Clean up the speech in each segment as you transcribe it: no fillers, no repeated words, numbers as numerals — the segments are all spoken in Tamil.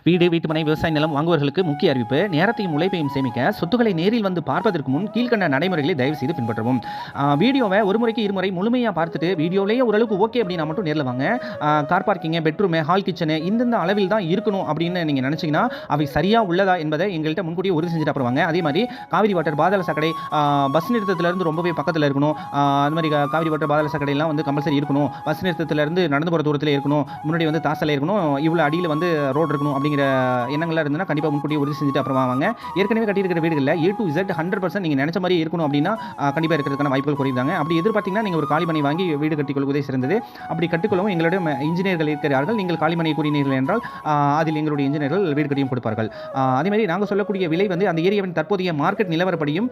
வீடு, வீட்டுமனை, விவசாய நிலம் வாங்குவர்களுக்கு முக்கிய அறிவிப்பு. நேரத்தையும் உழைப்பையும் சேமிக்க சொத்துக்களை நேரில் வந்து பார்ப்பதற்கு முன் கீழ்கண்ட நடைமுறைகளை தயவு செய்து பின்பற்றவும். வீடியோவை ஒரு முறைக்கு இருமுறை முழுமையாக பார்த்துட்டு வீடியோலேயே ஓரளவுக்கு ஓகே அப்படின்னா மட்டும் நேரில் வாங்க. Car parking, bedroom, hall, kitchen இந்தந்த அளவில் தான் இருக்கணும் அப்படின்னு நீங்கள் நினச்சிங்கன்னா அவை சரியாக உள்ளதா என்பதை எங்கள்கிட்ட முன்கூட்டியே உறுதி செஞ்சுட்டு அப்புறம் வாங்க. அதே மாதிரி காவிரி வாட்டர், பாதாள சாக்கடை பஸ் நிறுத்தத்திலேருந்து ரொம்பவே பக்கத்தில் இருக்கணும். அது மாதிரி காவிரி வாட்டர், பாதாள சாக்கடையெல்லாம் வந்து கம்பல்சரி இருக்கணும். பஸ் நிறுத்தத்திலேருந்து நடந்து போகிற தூரத்தில் இருக்கணும். முன்னாடி வந்து தாசலை இருக்கணும். இவ்வளோ அடியில் வந்து ரோடு இருக்கணும் அப்படிங்கிற எண்ணங்கள்லாம் இருந்ததுன்னா கண்டிப்பாக முன்கூட்டியே உறுதி செஞ்சுட்டு அப்புறமா வாங்க. ஏற்கனவே கட்டியிருக்கிற வீடுகளில் A to Z 100% நீங்கள் நினச்ச மாதிரி இருக்கணும் அப்படின்னா கண்டிப்பாக இருக்கிறதுக்கான வாய்ப்புகள் குறைந்தாங்க. அப்படி எதிர்பார்த்தீங்கன்னா நீங்கள் ஒரு காலிமனை வாங்கி வீடு கட்டிக்கொள்வதே சிறந்தது. அப்படி கட்டிக்கொள்ளவும் எங்களுடைய இன்ஜினியர்கள் இருக்கிறார்கள். நீங்கள் காலிமனை கூறினீர்கள் என்றால் அதில் எங்களுடைய இன்ஜினியர்கள் வீடு கட்டியும் கொடுப்பார்கள். அதேமாதிரி நாங்கள் சொல்லக்கூடிய விலை வந்து அந்த ஏரியாவின் தற்போதைய மார்க்கெட் நிலவரப்படியும்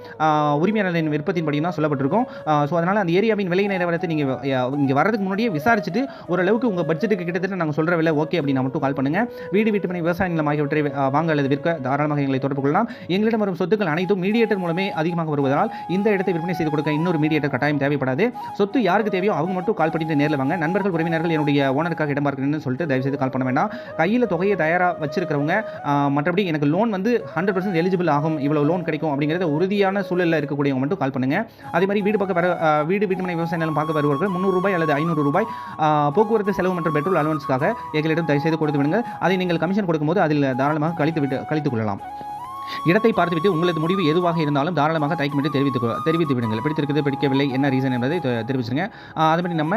உரிமையாளரின் விருப்பத்தின்படியும் தான் சொல்லப்பட்டிருக்கும். ஸோ அதனால் அந்த ஏரியாவின் விலை நிலவரத்தை நீங்கள் இங்கே வரதுக்கு முன்னாடியே விசாரிச்சுட்டு ஓரளவுக்கு உங்கள் பட்ஜெட்டுக்கு கிட்டத்தட்ட நாங்கள் சொல்கிற விலை ஓகே அப்படின்னா மட்டும் கால் பண்ணுங்கள். வீடு, வீட்டுமனை, விவசாய நிலம் ஆகியவற்றை வாங்க அல்லது விற்க தாராளமாக எங்களை தொடர்பு கொள்ளலாம். எங்களிடம் வரும் சொத்துக்கள் அனைத்தும் மீடியேட்டர் மூலமே அதிகமாக வருவதால் இந்த இடத்தை விற்பனை செய்து கொடுக்க இன்னொரு மீடியேட்டர் கட்டாயம் தேவைப்படாது. சொத்து யாருக்கு தேவையோ அவங்க மட்டும் கால் பண்ணிட்டு நேரில் வாங்க. நண்பர்கள், உறவினர்கள் என்னுடைய ஓனருக்காக இடம் பார்க்கணும்னு சொல்லிட்டு தயவுசெய்து கால் பண்ண வேண்டாம். கையில் தொகையை தயாராக வச்சிருக்கிறவங்க மற்றபடி எனக்கு லோன் வந்து 100% எலிஜிபிள் ஆகும், இவ்வளோ லோன் கிடைக்கும் அப்படிங்கிறத உறுதியான சூழலில் இருக்கக்கூடியவங்க மட்டும் கால் பண்ணுங்கள். அதே மாதிரி வீடு, வீட்டுமனை, விவசாய நிலம் பார்க்க வருவர்கள் ரூபாய் அல்லது ரூபாய் போக்குவரத்து செலவு மற்றும் பெட்ரோல் அலவன்ஸ்க்காக எங்களிடம் தயவுசெய்து கொடுத்து விடுங்கள். அதை நீங்கள் கமிஷன் கொடுக்கும்போது அதில் தாராளமாக கழித்துக் கொள்ளலாம். இடத்தை பார்த்துவிட்டு உங்களது முடிவு எதுவாக இருந்தாலும் தாராளமாக தயக்கமிட்டு தெரிவித்து விடுங்கள். பிடித்திருக்கிறது, பிடிக்கவில்லை, என்ன ரீசன் என்பதை தெரிவிச்சுங்க. அதுபடி நம்ம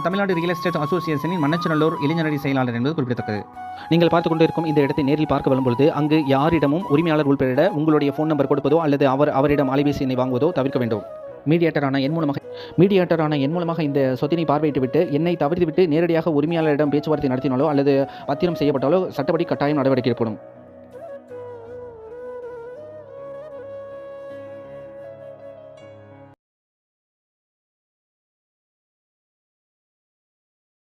தமிழ்நாடு ரியல் எஸ்டேட் அசோசியேஷனின் மண்ணச்சநல்லூர் இளைஞரணி செயலாளர் என்பது குறிப்பிடத்தக்கது. நீங்கள் பார்த்து கொண்டு இருக்கும் இந்த இடத்தை நேரில் பார்க்க வரும்பொழுது அங்கு யாரிடமும் உரிமையாளர் உள்பட உங்களுடைய ஃபோன் நம்பர் கொடுப்பதோ அல்லது அவரிடம் அலைபேசி எண்ணை வாங்குவதோ தவிர்க்க வேண்டும். மீடியேட்டரான எண் மூலமாக இந்த சொத்தினை பார்வையிட்டுவிட்டு என்னை தவிர்த்துவிட்டு நேரடியாக உரிமையாளரிடம் பேச்சுவார்த்தை நடத்தினாலோ அல்லது பத்திரம் செய்யப்பட்டாலோ சட்டப்படி கட்டாயம் நடவடிக்கை எடுக்கப்படும்.